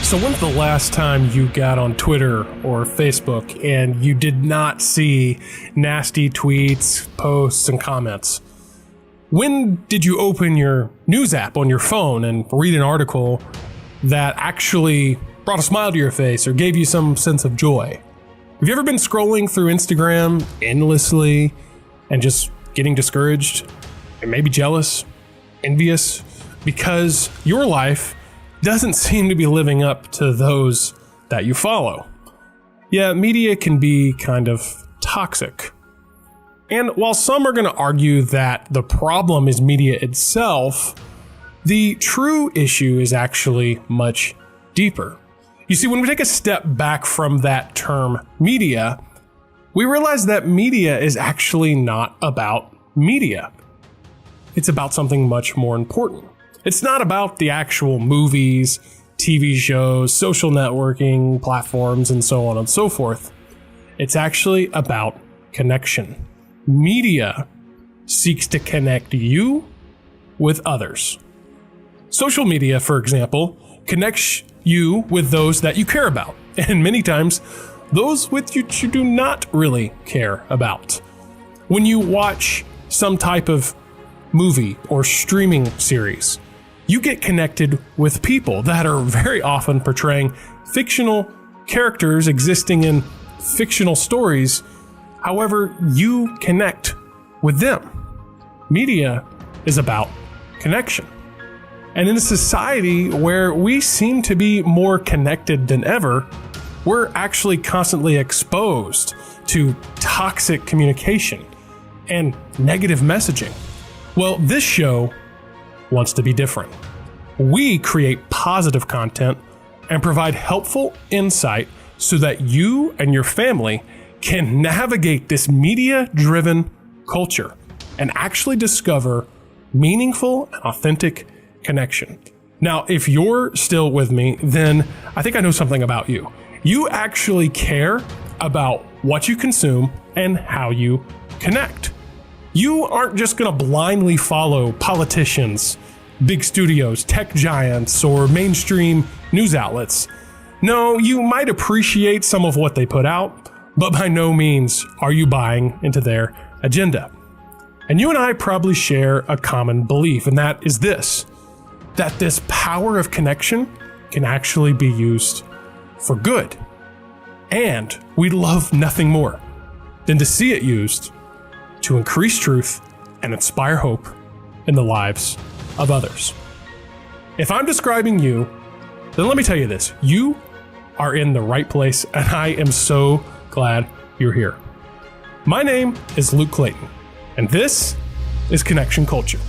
So when's the last time you got on Twitter or Facebook and you did not see nasty tweets, posts, and comments? When did you open your news app on your phone and read an article that actually brought a smile to your face or gave you some sense of joy? Have you ever been scrolling through Instagram endlessly and just getting discouraged and maybe jealous, envious, because your life doesn't seem to be living up to those that you follow? Yeah, media can be kind of toxic. And while some are going to argue that the problem is media itself, the true issue is actually much deeper. You see, when we take a step back from that term media, we realize that media is actually not about media. It's about something much more important. It's not about the actual movies, TV shows, social networking platforms, and so on and so forth. It's actually about connection. Media seeks to connect you with others. Social media, for example, connects you with those that you care about, and many times, those with you do not really care about. When you watch some type of movie or streaming series, you get connected with people that are very often portraying fictional characters existing in fictional stories. However, you connect with them. Media is about connection. And in a society where we seem to be more connected than ever, we're actually constantly exposed to toxic communication and negative messaging. Well, this show wants to be different. We create positive content and provide helpful insight so that you and your family can navigate this media-driven culture and actually discover meaningful and authentic connection. Now, if you're still with me, then I think I know something about you. You actually care about what you consume and how you connect. You aren't just going to blindly follow politicians, big studios, tech giants, or mainstream news outlets. No, you might appreciate some of what they put out, but by no means are you buying into their agenda. And you and I probably share a common belief, and that is this: that this power of connection can actually be used for good. And we'd love nothing more than to see it used to increase truth and inspire hope in the lives of others. If I'm describing you, then let me tell you this: you are in the right place, and I am so glad you're here. My name is Luke Clayton, and this is Connection Culture.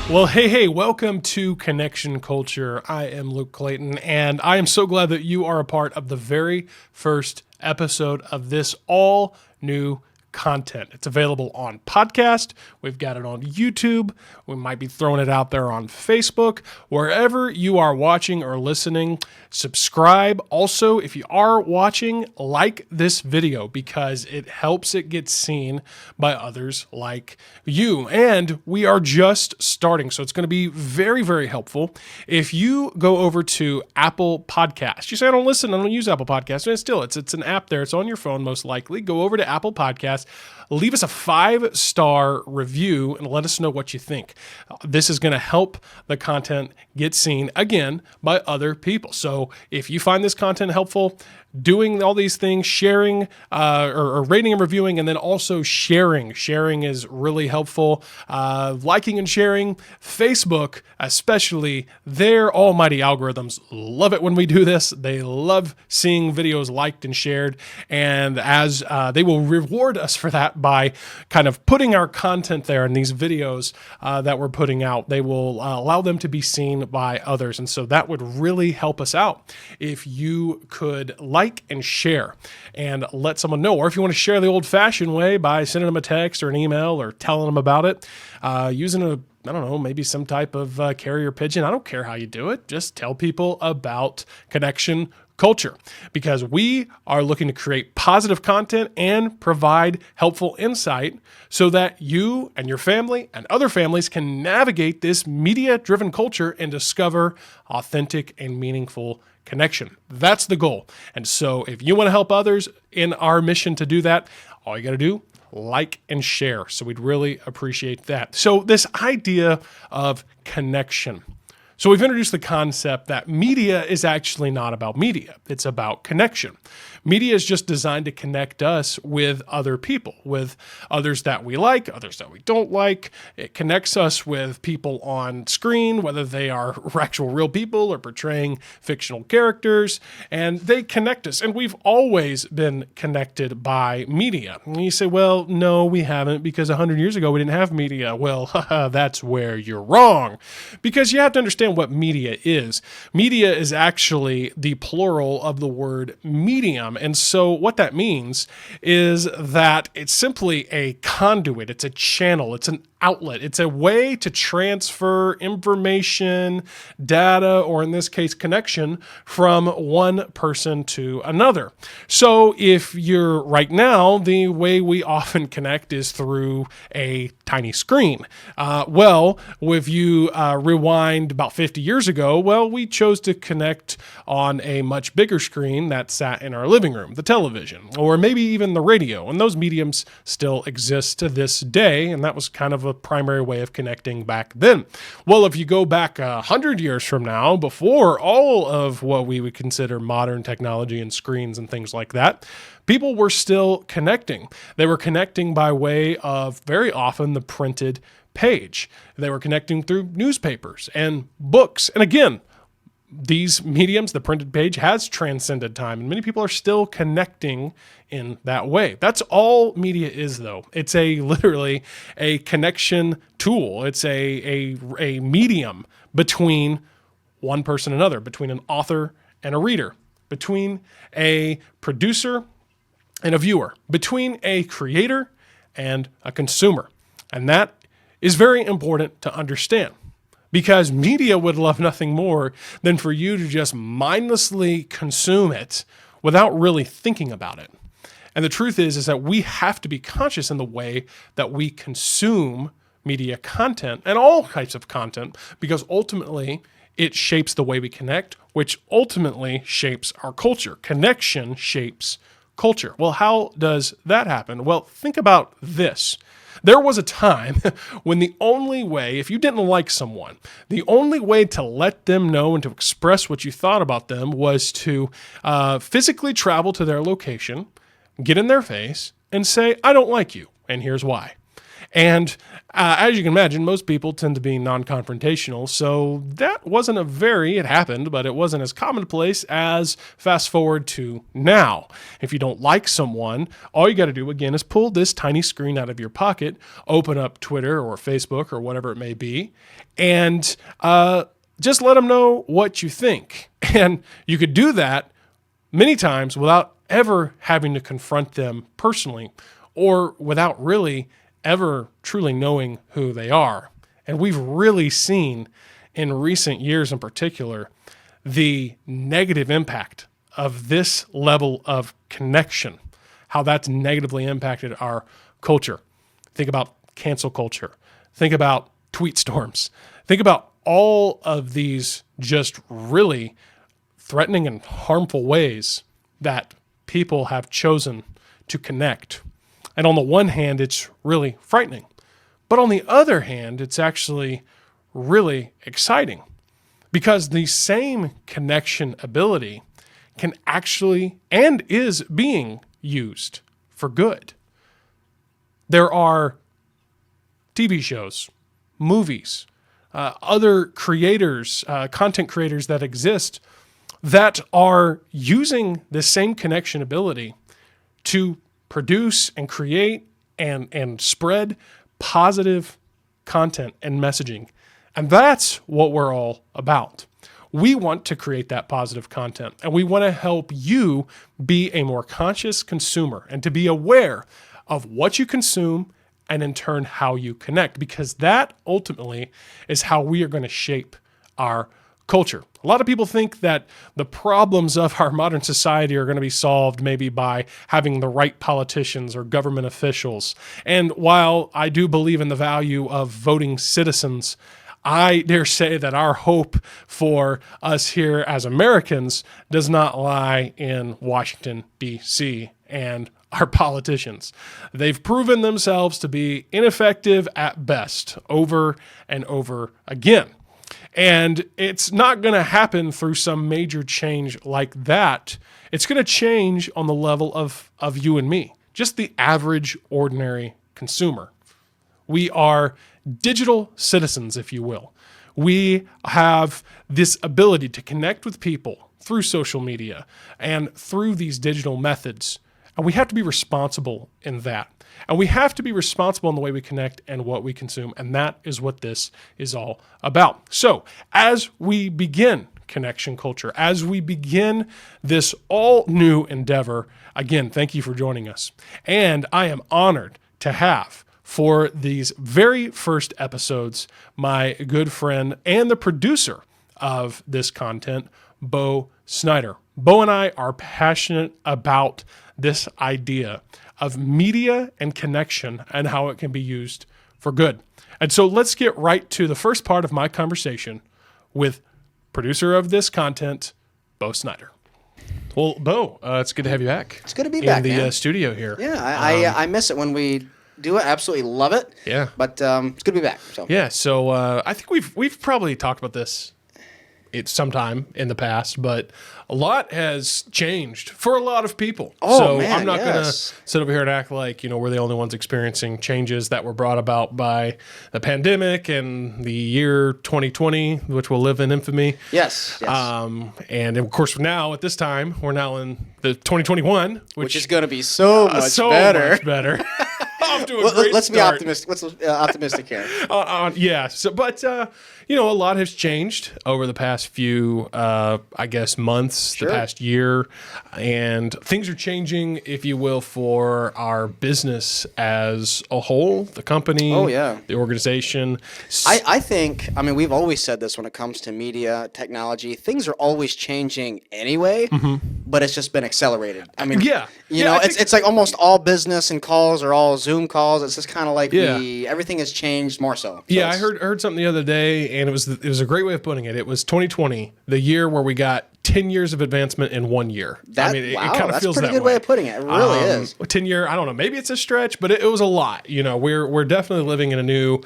Well, hey, welcome to Connection Culture. I am Luke Clayton, and I am so glad that you are a part of the very first episode of this all new content. It's available on podcast. We've got it on YouTube. We might be throwing it out there on Facebook. Wherever you are watching or listening, subscribe. Also, if you are watching, like this video because it helps it get seen by others like you. And we are just starting, so it's going to be very, very helpful if you go over to Apple Podcasts. You say, I don't use Apple Podcasts. And still, it's an app there. It's on your phone, most likely. Go over to Apple Podcasts. Leave us a 5-star review and let us know what you think. This is going to help the content get seen again by other people. So if you find this content helpful, doing all these things, sharing or rating and reviewing, and then also sharing. Sharing is really helpful. Liking and sharing. Facebook, especially, their almighty algorithms love it when we do this. They love seeing videos liked and shared. And as they will reward us for that by kind of putting our content there in these videos that we're putting out. They will allow them to be seen by others. And so that would really help us out if you could like and share and let someone know. Or if you want to share the old-fashioned way by sending them a text or an email or telling them about it, using I don't know, maybe some type of carrier pigeon. I don't care how you do it. Just tell people about connection culture, because we are looking to create positive content and provide helpful insight so that you and your family and other families can navigate this media-driven culture and discover authentic and meaningful connection. That's the goal. And so if you want to help others in our mission to do that, all you got to do, like and share. So we'd really appreciate that. So this idea of connection. So we've introduced the concept that media is actually not about media. It's about connection. Media is just designed to connect us with other people, with others that we like, others that we don't like. It connects us with people on screen, whether they are actual real people or portraying fictional characters, and they connect us. And we've always been connected by media. And you say, well, no, we haven't, because 100 years ago we didn't have media. Well, that's where you're wrong, because you have to understand what media is. Media is actually the plural of the word medium. And so what that means is that it's simply a conduit, it's a channel, it's an outlet, it's a way to transfer information, data, or in this case, connection from one person to another. So if you're right now, the way we often connect is through a tiny screen. Well, if you rewind about 50 years ago, well, we chose to connect on a much bigger screen that sat in our living room, the television, or maybe even the radio. And those mediums still exist to this day. And that was kind of a primary way of connecting back then. Well, if you go back 100 years from now, before all of what we would consider modern technology and screens and things like that, people were still connecting. They were connecting by way of very often the printed page. They were connecting through newspapers and books. And again, these mediums, the printed page, has transcended time, and many people are still connecting in that way. That's all media is, though. It's literally a connection tool. It's a medium between one person and another, between an author and a reader, between a producer and a viewer, between a creator and a consumer. And that is very important to understand, because media would love nothing more than for you to just mindlessly consume it without really thinking about it. And the truth is that we have to be conscious in the way that we consume media content and all types of content, because ultimately it shapes the way we connect, which ultimately shapes our culture. Connection shapes culture. Well, how does that happen? Well, think about this. There was a time when the only way, if you didn't like someone, the only way to let them know and to express what you thought about them was to physically travel to their location, get in their face, and say, I don't like you, and here's why. And as you can imagine, most people tend to be non-confrontational, so that wasn't it happened, but it wasn't as commonplace as fast forward to now. If you don't like someone, all you got to do, again, is pull this tiny screen out of your pocket, open up Twitter or Facebook or whatever it may be, and just let them know what you think. And you could do that many times without ever having to confront them personally, or without really ever truly knowing who they are. And we've really seen in recent years in particular the negative impact of this level of connection, how that's negatively impacted our culture. Think about cancel culture. Think about tweet storms. Think about all of these just really threatening and harmful ways that people have chosen to connect. And on the one hand, it's really frightening. But on the other hand, it's actually really exciting, because the same connection ability can actually and is being used for good. There are TV shows, movies, other creators, content creators that exist that are using the same connection ability to produce and create and spread positive content and messaging. And that's what we're all about. We want to create that positive content, and we want to help you be a more conscious consumer and to be aware of what you consume and in turn how you connect, because that ultimately is how we are going to shape our culture. A lot of people think that the problems of our modern society are going to be solved maybe by having the right politicians or government officials. And while I do believe in the value of voting citizens, I dare say that our hope for us here as Americans does not lie in Washington, D.C. and our politicians. They've proven themselves to be ineffective at best over and over again. And it's not going to happen through some major change like that. It's going to change on the level of you and me, just the average, ordinary consumer. We are digital citizens, if you will. We have this ability to connect with people through social media and through these digital methods. And we have to be responsible in that. And we have to be responsible in the way we connect and what we consume. And that is what this is all about. So as we begin connection culture, as we begin this all new endeavor, again, thank you for joining us. And I am honored to have, for these very first episodes, my good friend and the producer of this content, Bo Snyder. Bo and I are passionate about this idea of media and connection and how it can be used for good. And so let's get right to the first part of my conversation with producer of this content, Bo Snyder. Well, Bo, it's good to have you back. It's good to be back in the studio here. Yeah, I miss it when we do it. Absolutely love it. Yeah, but it's good to be back. So I think we've probably talked about this sometime in the past, but a lot has changed for a lot of people. Oh, man, I'm not going to sit over here and act like, we're the only ones experiencing changes that were brought about by the pandemic and the year 2020, which will live in infamy. Yes. And of course, now at this time, we're now in the 2021, which is going to be so much better. Much better. Off to a great let's start. be optimistic. Let's optimistic here. Yeah. So, but a lot has changed over the past few, months, Sure. the past year, and things are changing, if you will, for our business as a whole, the company, the organization. I think, we've always said this when it comes to media, technology, things are always changing anyway, but it's just been accelerated. It's like almost all business and calls are all Zoom calls. It's just kind of like everything has changed more so. Yeah, I heard something the other day, and it was a great way of putting it. It was 2020, the year where we got 10 years of advancement in 1 year. It kind of feels that way. That's a pretty good way of putting it. It really is. 10 year, I don't know, maybe it's a stretch, but it was a lot. We're definitely living in a new,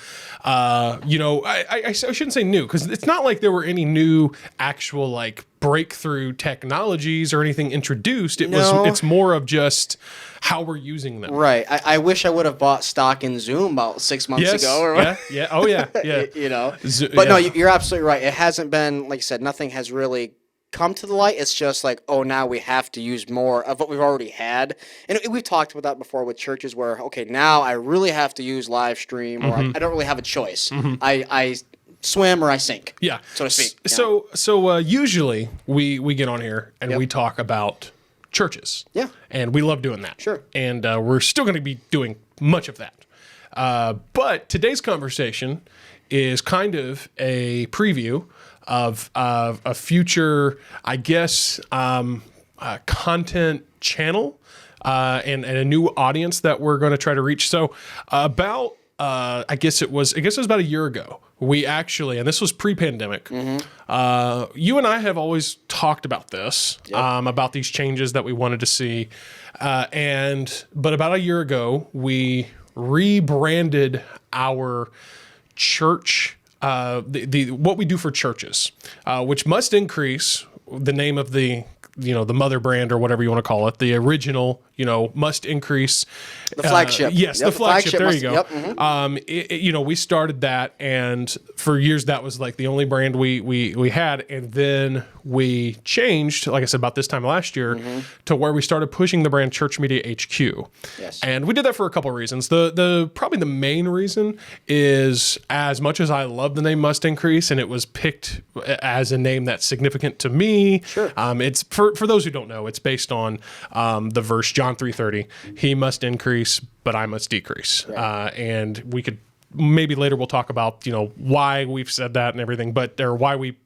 I shouldn't say new, because it's not like there were any new actual breakthrough technologies or anything introduced. It's more of just how we're using them. Right. I wish I would have bought stock in Zoom about 6 months ago. Or Yeah. Oh, yeah. But no, you're absolutely right. It hasn't been, like you said, nothing has really come to the light. It's just like, now we have to use more of what we've already had. And we've talked about that before with churches where, now I really have to use live stream, or I don't really have a choice. I swim or I sink. Yeah. So to speak. So usually we get on here and we talk about churches. Yeah. And we love doing that. Sure. And we're still going to be doing much of that. But today's conversation is kind of a preview of a future, content channel and a new audience that we're going to try to reach. So about, I guess it was about a year ago, we actually, and this was pre-pandemic, you and I have always talked about this, about these changes that we wanted to see. But about a year ago, we rebranded our church, what we do for churches, which must increase the name of the mother brand or whatever you want to call it, the original, must increase. The flagship. Yes, the flagship. There you go. Yep. Mm-hmm. We started that, and for years that was like the only brand we had, and then we changed, like I said, about this time last year, to where we started pushing the brand Church Media HQ. Yes. And we did that for a couple of reasons. The probably the main reason is, as much as I love the name Must Increase, and it was picked as a name that's significant to me. Sure. It's for those who don't know, it's based on the verse John 3:30. He must increase, but I must decrease. Right. And we could maybe later we'll talk about why we've said that and everything, or why we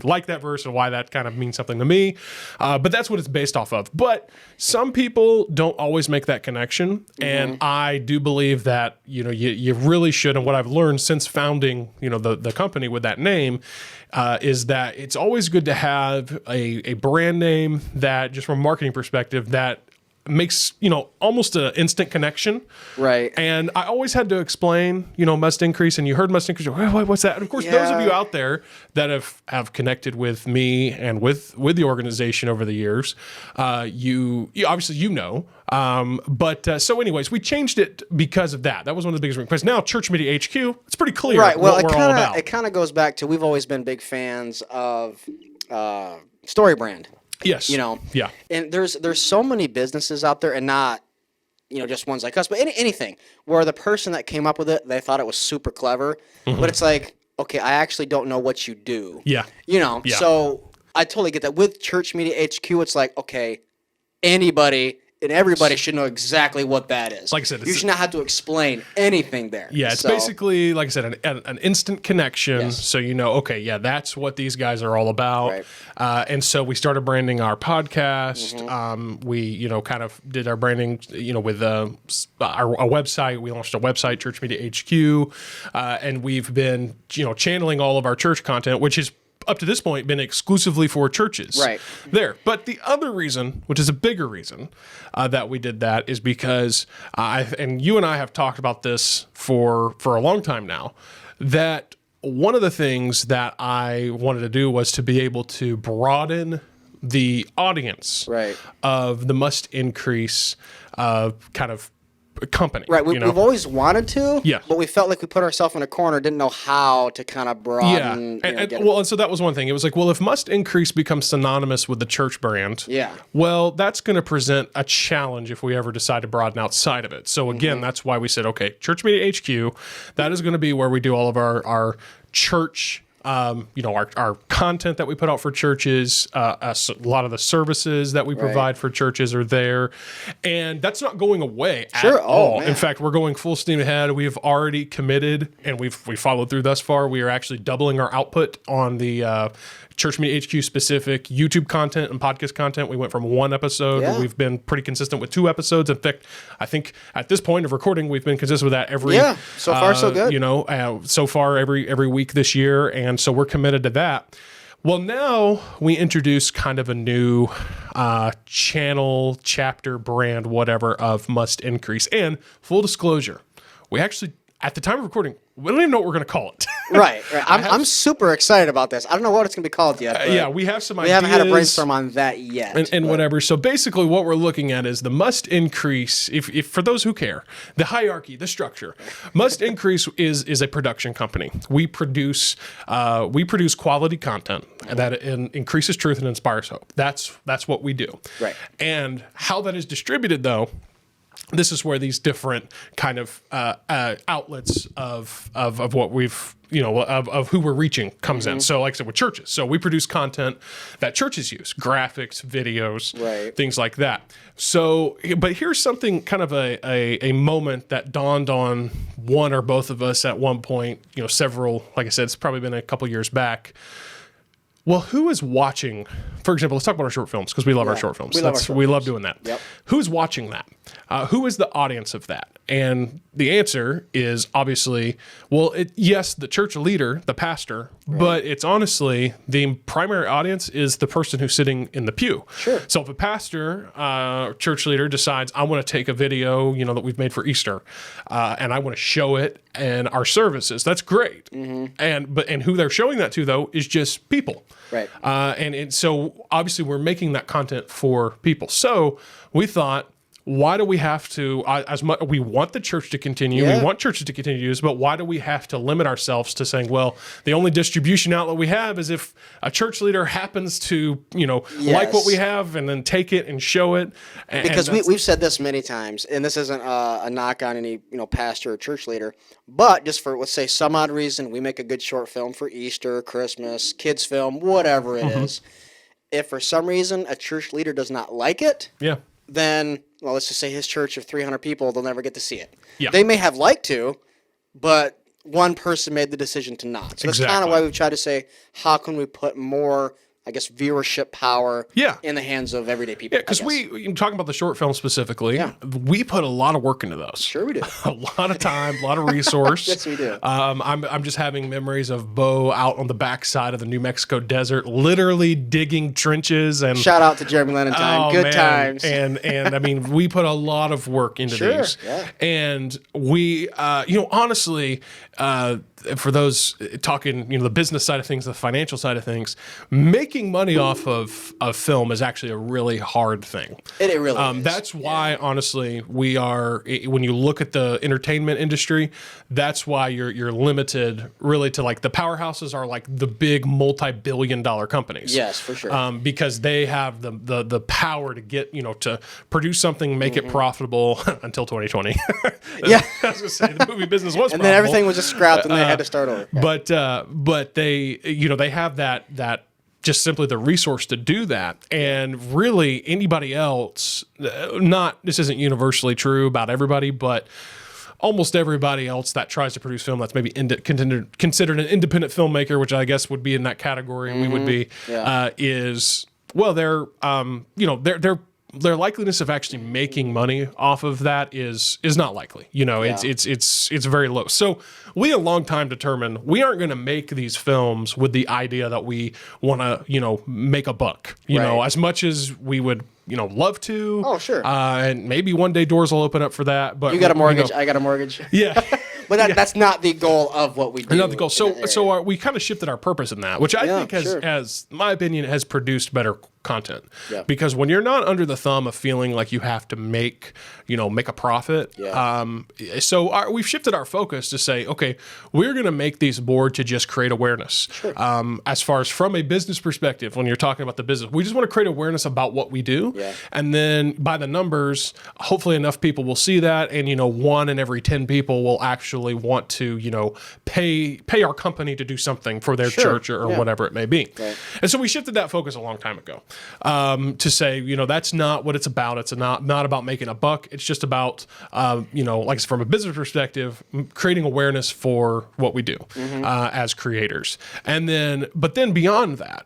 like that verse and why that kind of means something to me. But that's what it's based off of. But some people don't always make that connection. And I do believe that, you really should. And what I've learned since founding, the company with that name, is that it's always good to have a brand name that, just from a marketing perspective, that makes almost an instant connection, right? And I always had to explain must increase, and you heard must increase, what's that? And of course, those of you out there that have connected with me and with the organization over the years, you obviously but so anyways, we changed it because of that. That was one of the biggest reasons. Now Church Media HQ, it's pretty clear, right? Well, what we're all about. It kind of goes back to, we've always been big fans of Story Brand. Yes. Yeah. And there's so many businesses out there, and not, just ones like us, but anything where the person that came up with it, they thought it was super clever, but it's like, okay, I actually don't know what you do. Yeah. Yeah. So I totally get that. With Church Media HQ, it's like, okay, anybody and everybody should know exactly what that is. Like I said, you should not have to explain anything there. Yeah, it's basically, like I said, an instant connection. Yes. So okay, yeah, that's what these guys are all about. Right. And so we started branding our podcast. We, kind of did our branding, with our website. We launched a website, Church Media HQ, and we've been, channeling all of our church content, which is, up to this point, been exclusively for churches. Right. There. But the other reason, which is a bigger reason that we did that, is because and you and I have talked about this for a long time now, that one of the things that I wanted to do was to be able to broaden the audience of the Must Increase kind of company. Right. We've always wanted to, yeah, but we felt like we put ourselves in a corner, didn't know how to kind of broaden. Yeah. And so that was one thing. It was like, well, if Must Increase becomes synonymous with the church brand, well, that's going to present a challenge if we ever decide to broaden outside of it. So again, that's why we said, okay, Church Media HQ, that is going to be where we do all of our church, our content that we put out for churches, a lot of the services that we provide for churches are there. And that's not going away at all. In fact, we're going full steam ahead. We've already committed, and we followed through thus far. We are actually doubling our output on the Church Media HQ specific YouTube content and podcast content. We went from one episode. Yeah. We've been pretty consistent with 2 episodes. In fact, I think at this point of recording, we've been consistent with that every. Yeah, so far so good. So far every week this year, and so we're committed to that. Well, now we introduce kind of a new channel, chapter, brand, whatever of Must Increase. And full disclosure, we actually, at the time of recording, we don't even know what we're going to call it. Right. I'm super excited about this. I don't know what it's going to be called yet. Yeah, we have some ideas. We haven't had a brainstorm on that yet. And whatever. So basically what we're looking at is the Must Increase, if for those who care, the hierarchy, the structure. Must Increase is a production company. We produce quality content that increases truth and inspires hope. That's what we do. Right. And how that is distributed, though, this is where these different kind of outlets of what we've, of who we're reaching comes in. So like I said, with churches. So we produce content that churches use, graphics, videos, things like that. So, but here's something kind of a moment that dawned on one or both of us at one point, several, like I said, it's probably been a couple years back. Well, who is watching, for example, let's talk about our short films, because we love our short films. We love doing that. Yep. Who's watching that? Who is the audience of that? And the answer is obviously, well, yes, the church leader, the pastor, but it's honestly the primary audience is the person who's sitting in the pew. Sure. So if a pastor, church leader decides, I want to take a video, that we've made for Easter, and I want to show it in our services, that's great. And who they're showing that to, though, is just people. Right. And so obviously we're making that content for people. So we thought, why do we have to, as much, we want the church to continue, we want churches to continue to use, but why do we have to limit ourselves to saying, well, the only distribution outlet we have is if a church leader happens to, like what we have and then take it and show it. Because we've said this many times, and this isn't a knock on any, pastor or church leader, but just for, let's say, some odd reason, we make a good short film for Easter, Christmas, kids film, whatever it is. if for some reason a church leader does not like it, then, well, let's just say his church of 300 people, they'll never get to see it. Yeah. They may have liked to, but one person made the decision to not. So that's kind of why we've tried to say, how can we put more, I guess, viewership power in the hands of everyday people? Yeah, because talking about the short film specifically, we put a lot of work into those. Sure we do. A lot of time, a lot of resource. Yes, we do. I'm just having memories of Bo out on the backside of the New Mexico desert, literally digging trenches. And shout out to Jeremy Lenentine. Good times. And I mean, we put a lot of work into these. Yeah. And we, honestly, for those talking, the business side of things, the financial side of things, making money off of film is actually a really hard thing. It really is. That's why, honestly, we are, when you look at the entertainment industry, that's why you're limited really to like the powerhouses are like the big multi-billion-dollar companies. Yes, for sure. Because they have the power to get, to produce something, make it profitable until 2020. Yeah. I was going to say, the movie business was and profitable. then everything was just scrapped and they had to start over. Yeah. But they, they have that just simply the resource to do that. And really anybody else, this isn't universally true about everybody, but almost everybody else that tries to produce film that's maybe considered an independent filmmaker, which I guess would be in that category, we would be, their likeliness of actually making money off of that is not likely. It's very low. So we a long time determined we aren't going to make these films with the idea that we want to, make a buck, as much as we would, love to. Oh, sure. And maybe one day doors will open up for that. But you got a mortgage. I got a mortgage. Yeah. But that's not the goal of what we do. Not the goal. So we kind of shifted our purpose in that, which I think has, my opinion, has produced better content. Yeah. Because when you're not under the thumb of feeling like you have to make a profit, we've shifted our focus to say, okay, we're going to make these board to just create awareness. Sure. As far as from a business perspective, when you're talking about the business, we just want to create awareness about what we do. Yeah. And then by the numbers, hopefully enough people will see that. And, 1 in every 10 people will actually want to, pay our company to do something for their church or whatever it may be. Right. And so we shifted that focus a long time ago to say, that's not what it's about. It's not about making a buck. It's just about, like from a business perspective, creating awareness for what we do as creators. But then beyond that,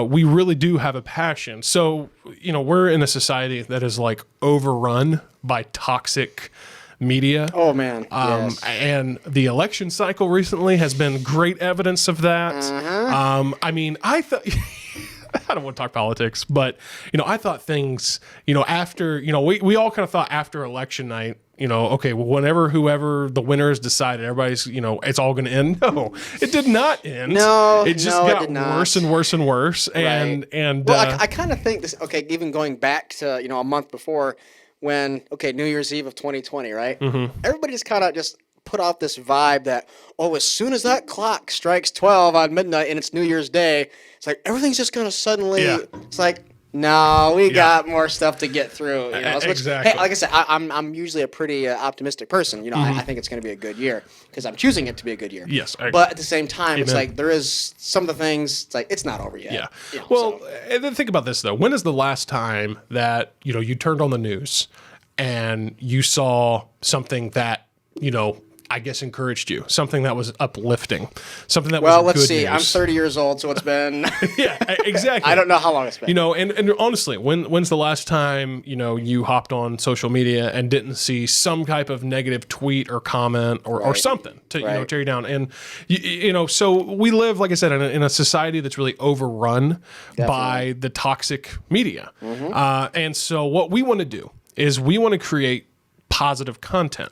we really do have a passion. So, we're in a society that is like overrun by toxic media. Oh man. Yes. And the election cycle recently has been great evidence of that. I mean, I thought I don't want to talk politics, but I thought things, after, we all kind of thought after election night, okay, well, whoever the winner is decided, everybody's, it's all going to end. No, it did not end. No, it just got worse and worse and worse. Right. Well, I kind of think this. Okay, even going back to a month before, when New Year's Eve of 2020, right? Everybody just kind of just put out this vibe that as soon as that clock strikes 12 on midnight and it's New Year's Day, it's like everything's just going to suddenly. Yeah. It's like. No, we got more stuff to get through. Exactly. Hey, like I said, I'm usually a pretty optimistic person. I think it's going to be a good year because I'm choosing it to be a good year. Yes. But at the same time, it's like there is some of the things. It's like it's not over yet. Yeah. And then think about this though. When is the last time that you turned on the news and you saw something that I guess encouraged you, something that was uplifting, something that was good let's see. news. I'm 30 years old, so it's been yeah, exactly. I don't know how long it's been. And honestly, when's the last time you hopped on social media and didn't see some type of negative tweet or comment or something to tear you down? And so we live, like I said, in a society that's really overrun by the toxic media. And so what we want to do is we want to create positive content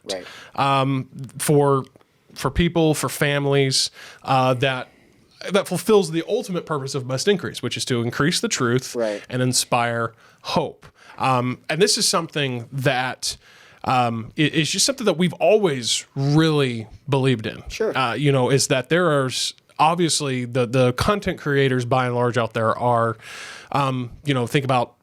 for people, for families that fulfills the ultimate purpose of Must Increase, which is to increase the truth and inspire hope. And this is something that is just something that we've always really believed in. Sure. Is that there are obviously the content creators by and large out there are, think about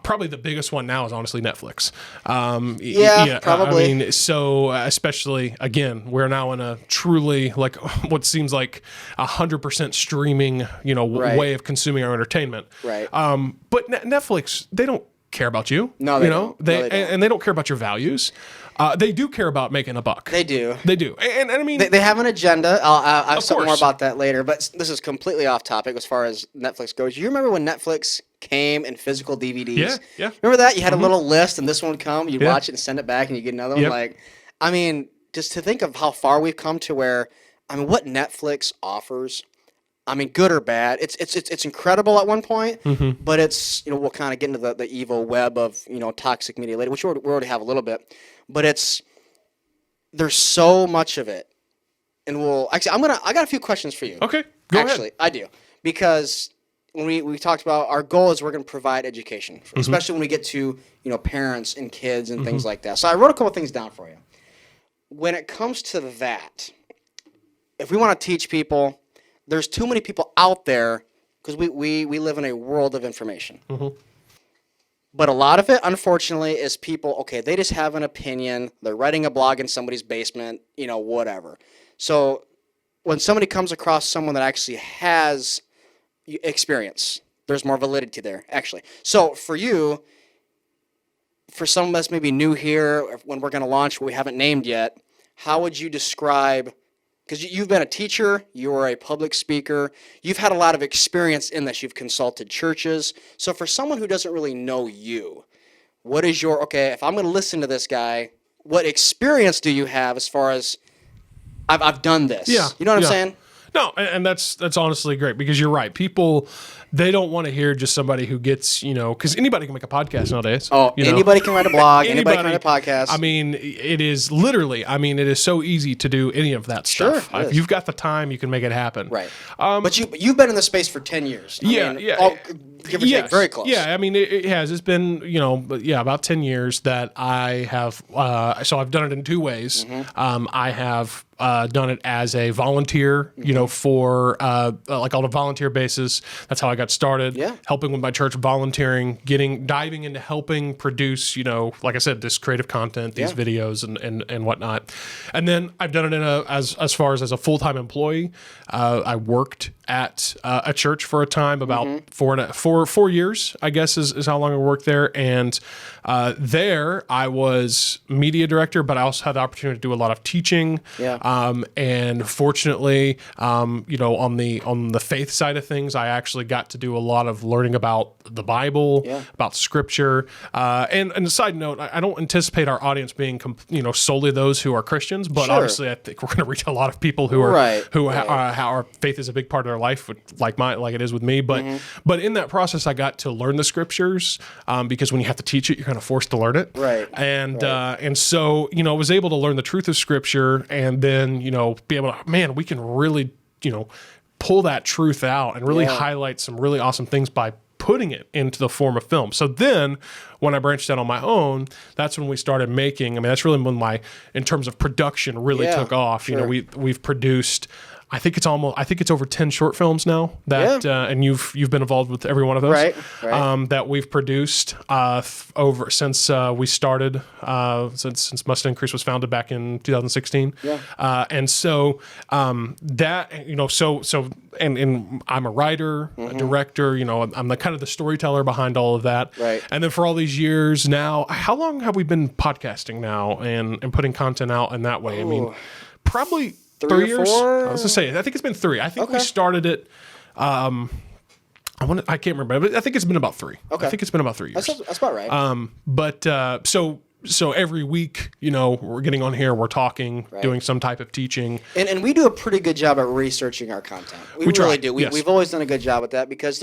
Probably the biggest one now is honestly Netflix. Probably. I mean, so especially again, we're now in a truly like what seems like 100% streaming, way of consuming our entertainment. Right. But Netflix, they don't care about you. No, they don't. And they don't care about your values. They do care about making a buck. They do. They do. And I mean, they have an agenda. I'll have something more course. about that later. But this is completely off topic as far as Netflix goes. You remember when Netflix came in physical DVDs? Yeah. Remember that? You had a little list, and this one would come. You'd Yeah. watch it and send it back, and you get another one. Yep. Like, I mean, just to think of how far we've come to where, I mean, what Netflix offers. I mean, good or bad, it's incredible at one point, but it's we'll kind of get into the evil web of toxic media later, which we already have a little bit, but there's so much of it, and I got a few questions for you. Okay, go Actually, ahead. I do, because when we talked about our goal is we're going to provide education, especially when we get to parents and kids and things like that. So I wrote a couple things down for you. When it comes to that, if we want to teach people. There's too many people out there because we live in a world of information. But a lot of it, unfortunately, is people, okay, they just have an opinion. They're writing a blog in somebody's basement, whatever. So when somebody comes across someone that actually has experience, there's more validity there, actually. So for you, for someone that's maybe new here, when we're going to launch what we haven't named yet, how would you describe... Because you've been a teacher, you are a public speaker, you've had a lot of experience in this, you've consulted churches. So for someone who doesn't really know you, what is if I'm going to listen to this guy, what experience do you have as far as, I've done this? Yeah. You know what I'm saying? No, and that's honestly great because you're right. People, they don't want to hear just somebody who gets, because anybody can make a podcast nowadays. Oh, anybody can write a blog, anybody can write a podcast. I mean, it is so easy to do any of that stuff. Sure, If you've got the time, you can make it happen. Right. But you've been in the space for 10 years. Give or take, very close. Yeah, I mean, it has. It's been, about 10 years that I have, so I've done it in two ways. I have done it as a volunteer, for like on a volunteer basis. That's how I got started. Yeah. Helping with my church, volunteering, diving into helping produce, like I said, this creative content, these videos and whatnot. And then I've done it as far as a full-time employee. I worked at a church for a time, about 4 years, I guess is how long I worked there. And there I was media director, but I also had the opportunity to do a lot of teaching. Yeah. And fortunately, on the faith side of things, I actually got to do a lot of learning about the Bible, about Scripture. And a side note, I don't anticipate our audience being solely those who are Christians, but obviously I think we're going to reach a lot of people who are how our faith is a big part of their life, like it is with me. But in that process, I got to learn the Scriptures because when you have to teach it, you're kind of forced to learn it. Right. And so I was able to learn the truth of Scripture, and then be able to, we can really pull that truth out and really highlight some really awesome things by putting it into the form of film. So then when I branched out on my own, that's when we started making, that's really when in terms of production really took off. Sure. We've produced, I think it's over 10 short films now that, and you've been involved with every one of those, right. That we've produced over since we started, since Must Increase was founded back in 2016. Yeah. And so that, and I'm a writer, a director, I'm the kind of the storyteller behind all of that. Right. And then for all these years now, how long have we been podcasting now and putting content out in that way? Ooh. Probably 3 or years. 4? I was gonna say, I think it's been 3. I think we started it. I can't remember, but I think it's been about 3. Okay. I think it's been about 3 years. That's about right. So every week, we're getting on here, we're talking, doing some type of teaching, and we do a pretty good job at researching our content. We really do. We've always done a good job at that because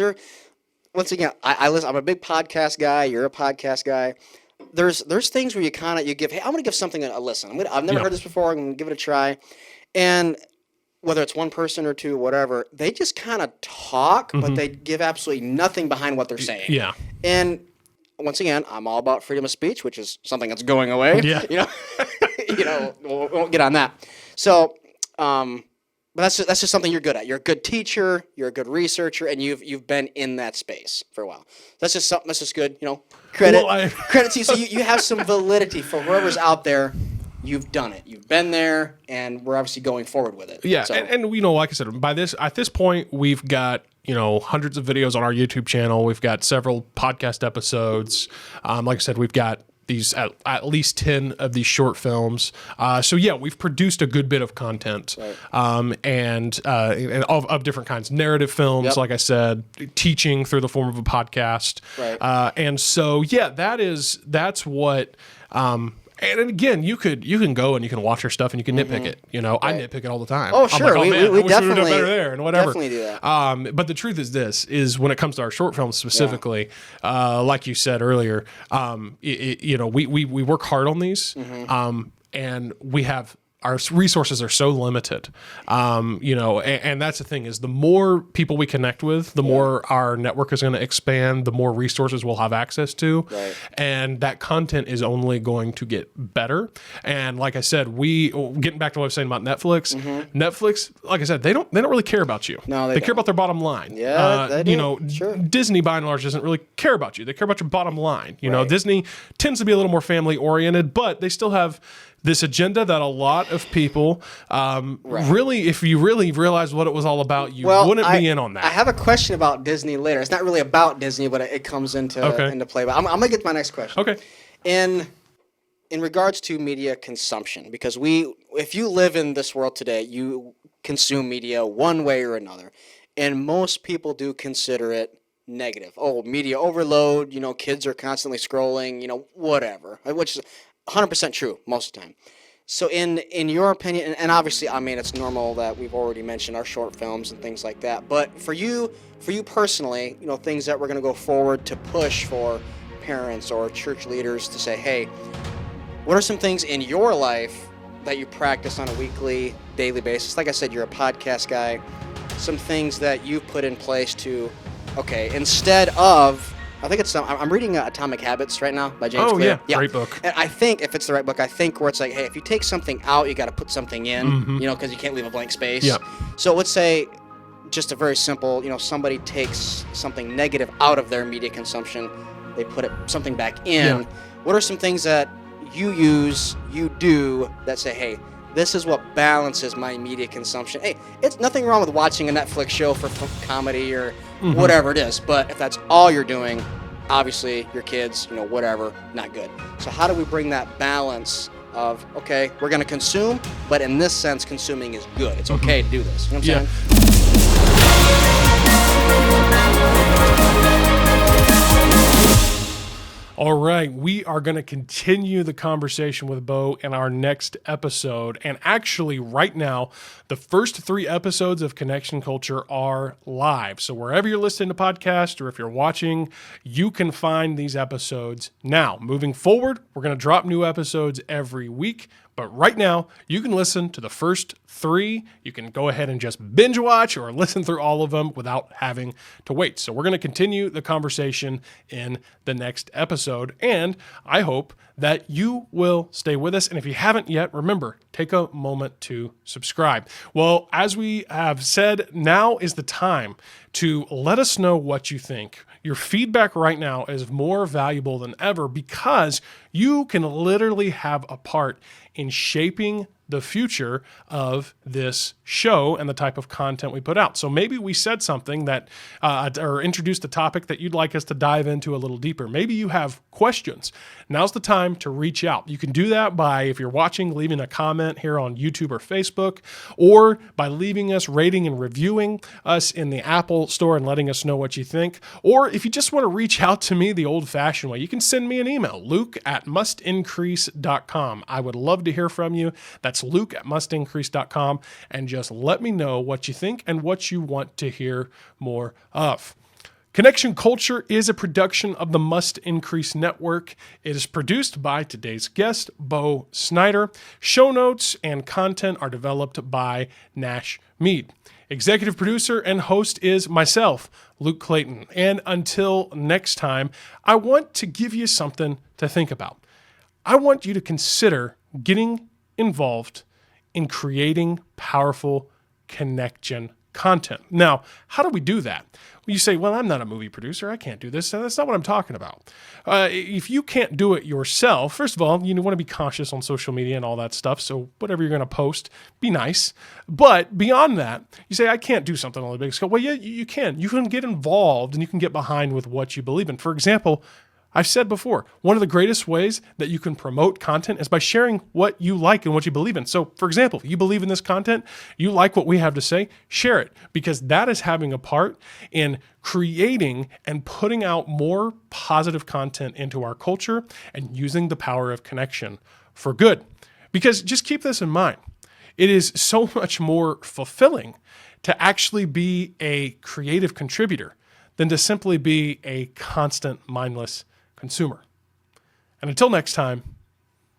once again, I listen. I'm a big podcast guy. You're a podcast guy. There's things where you give. Hey, I'm going to give something a listen. I've never heard this before. I'm going to give it a try. And whether it's one person or two, whatever, they just kind of talk, but they give absolutely nothing behind what they're saying. Yeah. And once again, I'm all about freedom of speech, which is something that's going away. Yeah. We won't get on that. So, But that's just something you're good at. You're a good teacher. You're a good researcher, and you've been in that space for a while. That's just something that's just good. Credit credit to you. So you have some validity for whoever's out there. You've done it. You've been there, and we're obviously going forward with it. Yeah, so. and like I said, at this point, we've got hundreds of videos on our YouTube channel. We've got several podcast episodes. Like I said, we've got these at least 10 of these short films. So yeah, we've produced a good bit of content, right. and of different kinds, narrative films, yep. Like I said, teaching through the form of a podcast. Right. And so yeah, that's what. And again, you can go and you can watch our stuff and you can nitpick it. Right. I nitpick it all the time. Oh, sure. I'm like, we definitely done better there and whatever. Definitely do that. But the truth is when it comes to our short films specifically, like you said earlier, we work hard on these, and we have. Our resources are so limited, and that's the thing is the more people we connect with, the more our network is going to expand, the more resources we'll have access to, right. And that content is only going to get better. And like I said, getting back to what I was saying about Netflix, Netflix, like I said, they don't really care about you. No, they care about their bottom line. Yeah, they do. Sure. Disney by and large doesn't really care about you. They care about your bottom line. Right. Disney tends to be a little more family oriented, but they still have this agenda that a lot of people really, if you really realized what it was all about, you wouldn't be in on that. I have a question about Disney later. It's not really about Disney, but it comes into play. But I'm going to get to my next question. Okay. In regards to media consumption, because if you live in this world today, you consume media one way or another. And most people do consider it negative. Oh, media overload, kids are constantly scrolling, whatever, which is 100% true most of the time. So in your opinion, and obviously, I mean, it's normal that we've already mentioned our short films and things like that, but for you personally, things that we're going to go forward to push for parents or church leaders to say, hey, what are some things in your life that you practice on a weekly, daily basis? Like I said, you're a podcast guy. Some things that you've put in place to, okay, instead of, I think I'm reading Atomic Habits right now by James Clear. Yeah, great book. And I think if it's the right book, where it's like, hey, if you take something out, you got to put something in, because you can't leave a blank space. Yep. So let's say, just a very simple, somebody takes something negative out of their media consumption, they put something back in. Yeah. What are some things that you do that say, hey, this is what balances my media consumption? Hey, it's nothing wrong with watching a Netflix show for comedy or whatever it is, but if that's all you're doing, obviously your kids, whatever, not good. So how do we bring that balance of, okay, we're going to consume, but in this sense, consuming is good. It's okay to do this. You know what I'm saying? All right, we are going to continue the conversation with Bo in our next episode. And actually, right now, the first 3 episodes of Connection Culture are live. So wherever you're listening to podcasts or if you're watching, you can find these episodes now. Moving forward, we're going to drop new episodes every week. But right now, you can listen to the first 3. You can go ahead and just binge watch or listen through all of them without having to wait. So we're going to continue the conversation in the next episode. And I hope that you will stay with us. And if you haven't yet, remember, take a moment to subscribe. Well, as we have said, now is the time to let us know what you think. Your feedback right now is more valuable than ever because you can literally have a part in shaping the future of this show and the type of content we put out. So maybe we said something that, or introduced a topic that you'd like us to dive into a little deeper. Maybe you have questions. Now's the time to reach out. You can do that by, if you're watching, leaving a comment here on YouTube or Facebook, or by leaving us, rating and reviewing us in the Apple Store and letting us know what you think. Or if you just want to reach out to me the old-fashioned way, you can send me an email, luke@mustincrease.com. I would love to hear from you. That's luke@mustincrease.com, and just let me know what you think and what you want to hear more of. Connection Culture is a production of the Must Increase Network. It is produced by today's guest, Bo Snyder. Show notes and content are developed by Nash Meade. Executive producer and host is myself, Luke Clayton. And until next time, I want to give you something to think about. I want you to consider getting involved in creating powerful connection content. Now, how do we do that? You say, well, I'm not a movie producer. I can't do this. That's not what I'm talking about. If you can't do it yourself, first of all, you want to be cautious on social media and all that stuff. So whatever you're going to post, be nice. But beyond that, you say, I can't do something on a big scale. Well, yeah, you can. You can get involved and you can get behind with what you believe in. For example, I've said before, one of the greatest ways that you can promote content is by sharing what you like and what you believe in. So, for example, you believe in this content, you like what we have to say, share it, because that is having a part in creating and putting out more positive content into our culture and using the power of connection for good. Because just keep this in mind. It is so much more fulfilling to actually be a creative contributor than to simply be a constant mindless consumer. And until next time,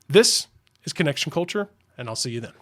this is Connection Culture, and I'll see you then.